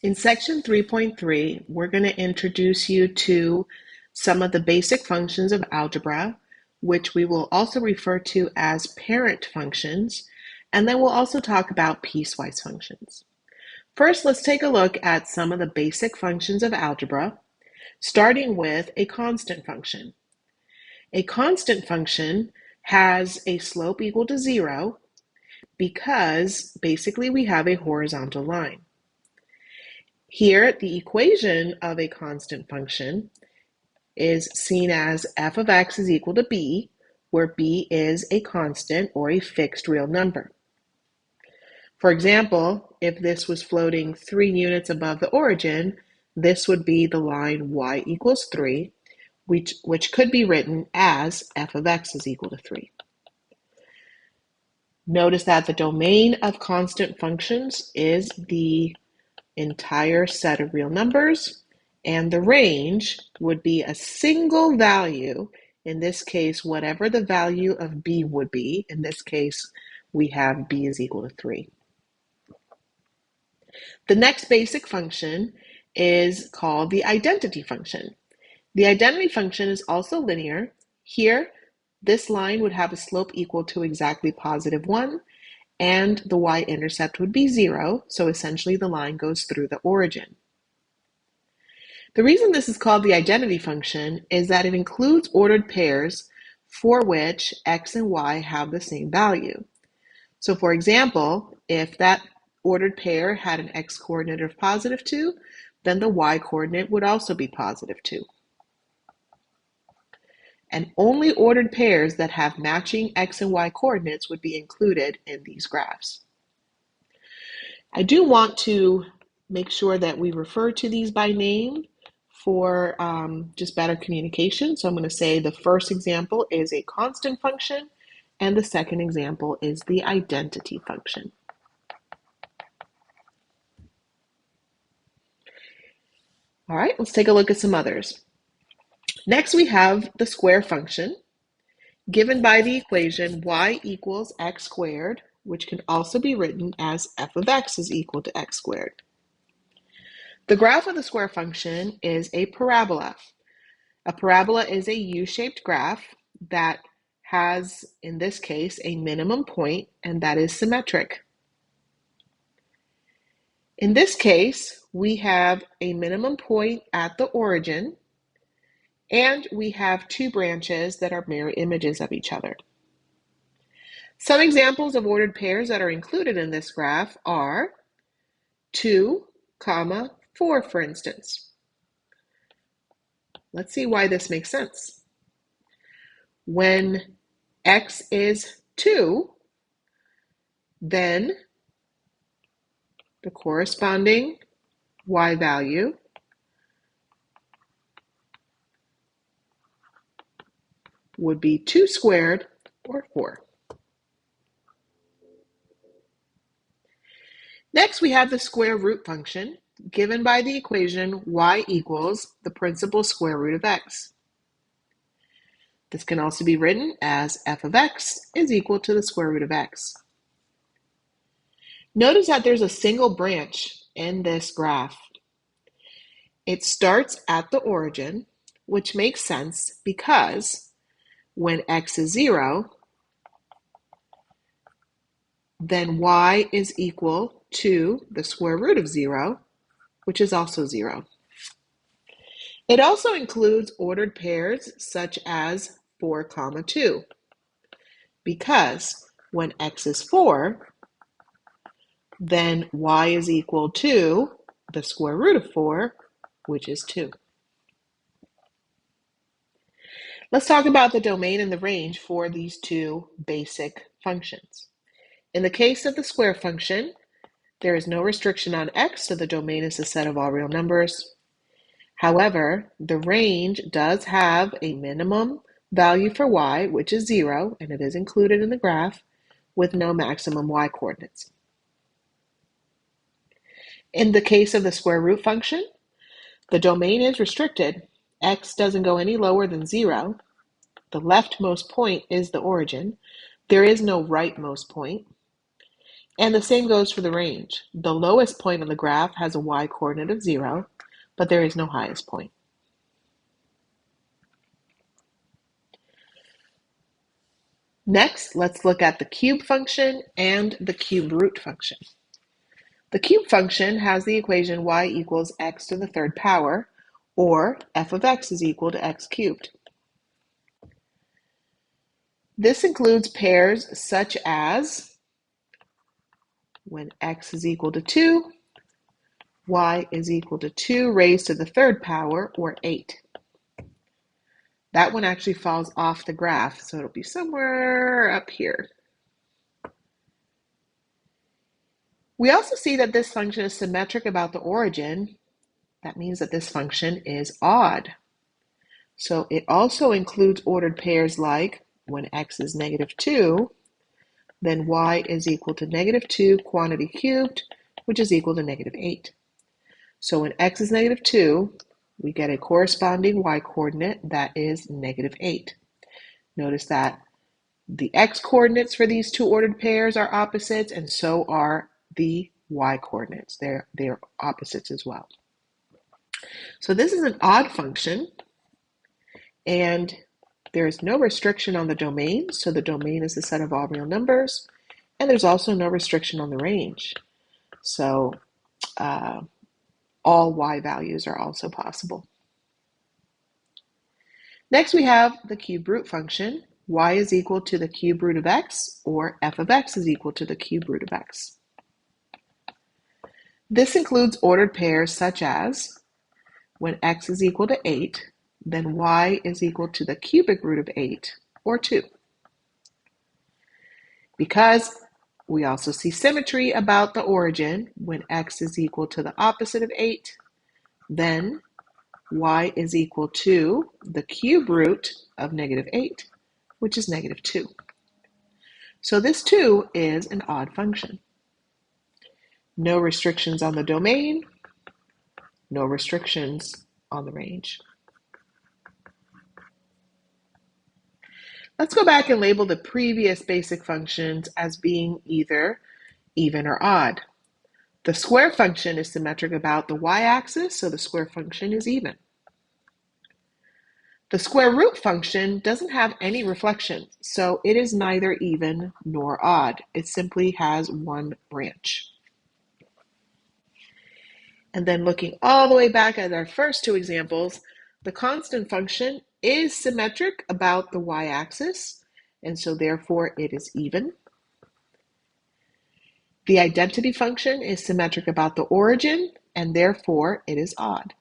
In section 3.3, we're going to introduce you to some of the basic functions of algebra, which we will also refer to as parent functions, and then we'll also talk about piecewise functions. First, let's take a look at some of the basic functions of algebra, starting with a constant function. A constant function has a slope equal to 0 because basically we have a horizontal line. Here, the equation of a constant function is seen as f of x is equal to b, where b is a constant or a fixed real number. For example, if this was floating 3 units above the origin, this would be the line y equals 3, which could be written as f of x is equal to 3. Notice that the domain of constant functions is the entire set of real numbers, and the range would be a single value, in this case, whatever the value of b would be. In this case, we have b is equal to 3. The next basic function is called the identity function. The identity function is also linear. Here, this line would have a slope equal to exactly positive 1, and the y-intercept would be 0, so essentially the line goes through the origin. The reason this is called the identity function is that it includes ordered pairs for which x and y have the same value. So for example, if that ordered pair had an x-coordinate of positive 2, then the y-coordinate would also be positive 2. And only ordered pairs that have matching x and y coordinates would be included in these graphs. I do want to make sure that we refer to these by name for just better communication. So I'm going to say the first example is a constant function, and the second example is the identity function. All right, let's take a look at some others. Next, we have the square function, given by the equation y equals x squared, which can also be written as f of x is equal to x squared. The graph of the square function is a parabola. A parabola is a U-shaped graph that has, in this case, a minimum point, and that is symmetric. In this case, we have a minimum point at the origin, and we have 2 branches that are mirror images of each other. Some examples of ordered pairs that are included in this graph are 2, 4, for instance. Let's see why this makes sense. When x is 2, then the corresponding y value would be 2 squared or 4. Next, we have the square root function, given by the equation y equals the principal square root of x. This can also be written as f of x is equal to the square root of x. Notice that there's a single branch in this graph. It starts at the origin, which makes sense because when x is 0, then y is equal to the square root of 0, which is also 0. It also includes ordered pairs such as 4, 2, because when x is 4, then y is equal to the square root of 4, which is 2. Let's talk about the domain and the range for these 2 basic functions. In the case of the square function, there is no restriction on x, so the domain is the set of all real numbers. However, the range does have a minimum value for y, which is 0, and it is included in the graph, with no maximum y coordinates. In the case of the square root function, the domain is restricted. X doesn't go any lower than 0. The leftmost point is the origin. There is no rightmost point. And the same goes for the range. The lowest point on the graph has a y-coordinate of 0, but there is no highest point. Next, let's look at the cube function and the cube root function. The cube function has the equation y equals x to the third power, or f of x is equal to x cubed. This includes pairs such as when x is equal to 2, y is equal to 2 raised to the third power, or 8. That one actually falls off the graph, so it'll be somewhere up here. We also see that this function is symmetric about the origin. That means that this function is odd. So it also includes ordered pairs like when x is negative 2, then y is equal to negative 2 quantity cubed, which is equal to negative 8. So when x is negative 2, we get a corresponding y-coordinate that is negative 8. Notice that the x-coordinates for these two ordered pairs are opposites, and so are the y-coordinates. They're opposites as well. So this is an odd function, and there is no restriction on the domain, so the domain is the set of all real numbers, and there's also no restriction on the range. So all y values are also possible. Next, we have the cube root function. Y is equal to the cube root of x, or f of x is equal to the cube root of x. This includes ordered pairs such as when x is equal to 8, then y is equal to the cubic root of 8, or 2. Because we also see symmetry about the origin, when x is equal to the opposite of 8, then y is equal to the cube root of negative 8, which is negative 2. So this too is an odd function. No restrictions on the domain, no restrictions on the range. Let's go back and label the previous basic functions as being either even or odd. The square function is symmetric about the y-axis, so the square function is even. The square root function doesn't have any reflection, so it is neither even nor odd. It simply has one branch. And then looking all the way back at our first two examples, the constant function is symmetric about the y-axis, and so therefore it is even. The identity function is symmetric about the origin, and therefore it is odd.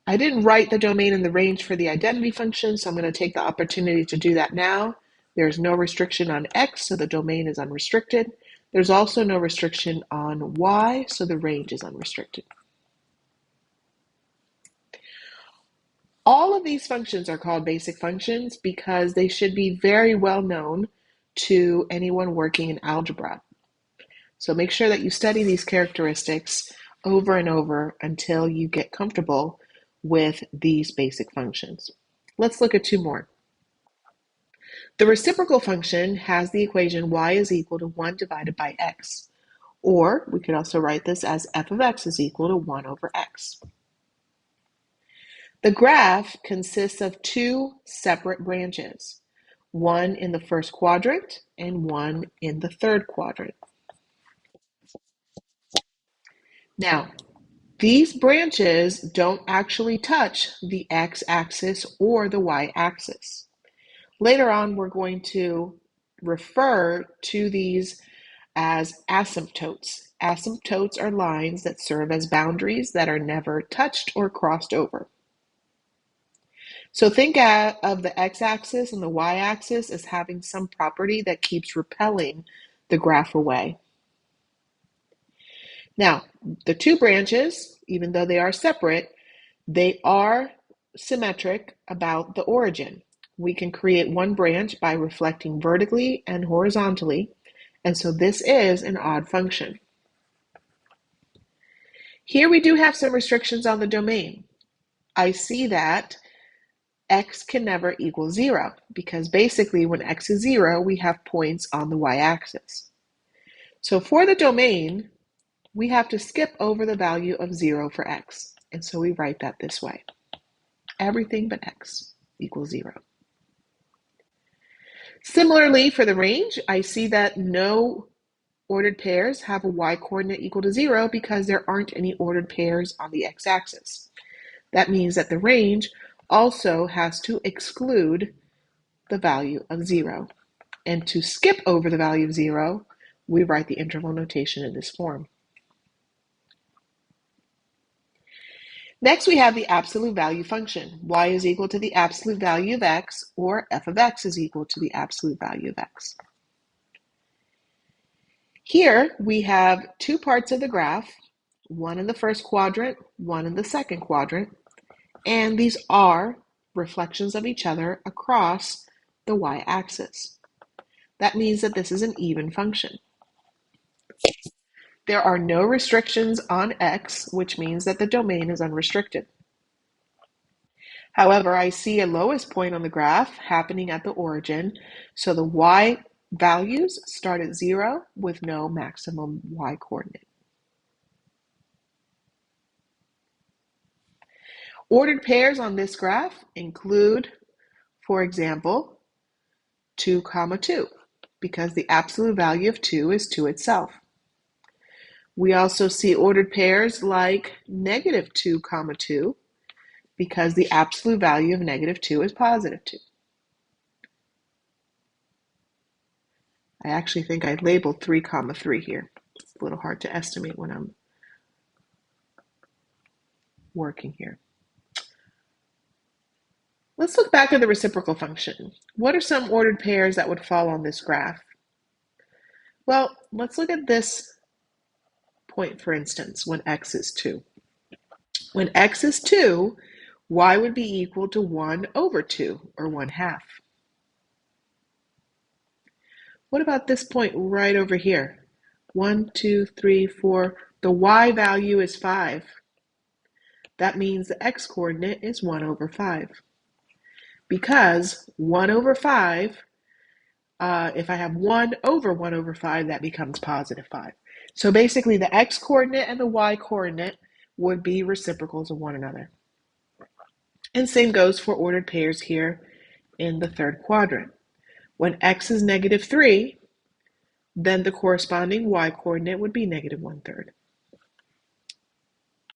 I didn't write the domain and the range for the identity function, so I'm going to take the opportunity to do that now. There's no restriction on x, so the domain is unrestricted. There's also no restriction on y, so the range is unrestricted. All of these functions are called basic functions because they should be very well known to anyone working in algebra. So make sure that you study these characteristics over and over until you get comfortable with these basic functions. Let's look at two more. The reciprocal function has the equation y is equal to 1 divided by x, or we could also write this as f of x is equal to 1 over x. The graph consists of two separate branches, one in the first quadrant and one in the third quadrant. Now, these branches don't actually touch the x-axis or the y-axis. Later on, we're going to refer to these as asymptotes. Asymptotes are lines that serve as boundaries that are never touched or crossed over. So think of the x-axis and the y-axis as having some property that keeps repelling the graph away. Now, the two branches, even though they are separate, they are symmetric about the origin. We can create one branch by reflecting vertically and horizontally, and so this is an odd function. Here we do have some restrictions on the domain. I see that x can never equal 0 because basically when x is 0, we have points on the y-axis. So for the domain, we have to skip over the value of 0 for x. And so we write that this way. Everything but x equals 0. Similarly, for the range, I see that no ordered pairs have a y-coordinate equal to 0 because there aren't any ordered pairs on the x-axis. That means that the range also has to exclude the value of 0. And to skip over the value of 0, we write the interval notation in this form. Next, we have the absolute value function. Y is equal to the absolute value of x, or f of x is equal to the absolute value of x. Here, we have two parts of the graph, one in the first quadrant, one in the second quadrant, and these are reflections of each other across the y-axis. That means that this is an even function. There are no restrictions on x, which means that the domain is unrestricted. However, I see a lowest point on the graph happening at the origin, so the y values start at 0 with no maximum y coordinate. Ordered pairs on this graph include, for example, 2, 2, because the absolute value of 2 is 2 itself. We also see ordered pairs like -2, 2, because the absolute value of -2 is +2. I actually think I labeled 3, 3 here. It's a little hard to estimate when I'm working here. Let's look back at the reciprocal function. What are some ordered pairs that would fall on this graph? Well, let's look at this point, for instance, when x is 2. When x is 2, y would be equal to 1 over 2, or 1/2. What about this point right over here? 1, 2, 3, 4. The y value is 5. That means the x coordinate is 1 over 5. Because 1 over 5, if I have 1 over 5, that becomes +5. So basically the x coordinate and the y coordinate would be reciprocals of one another. And same goes for ordered pairs here in the third quadrant. When x is -3, then the corresponding y coordinate would be -1/3.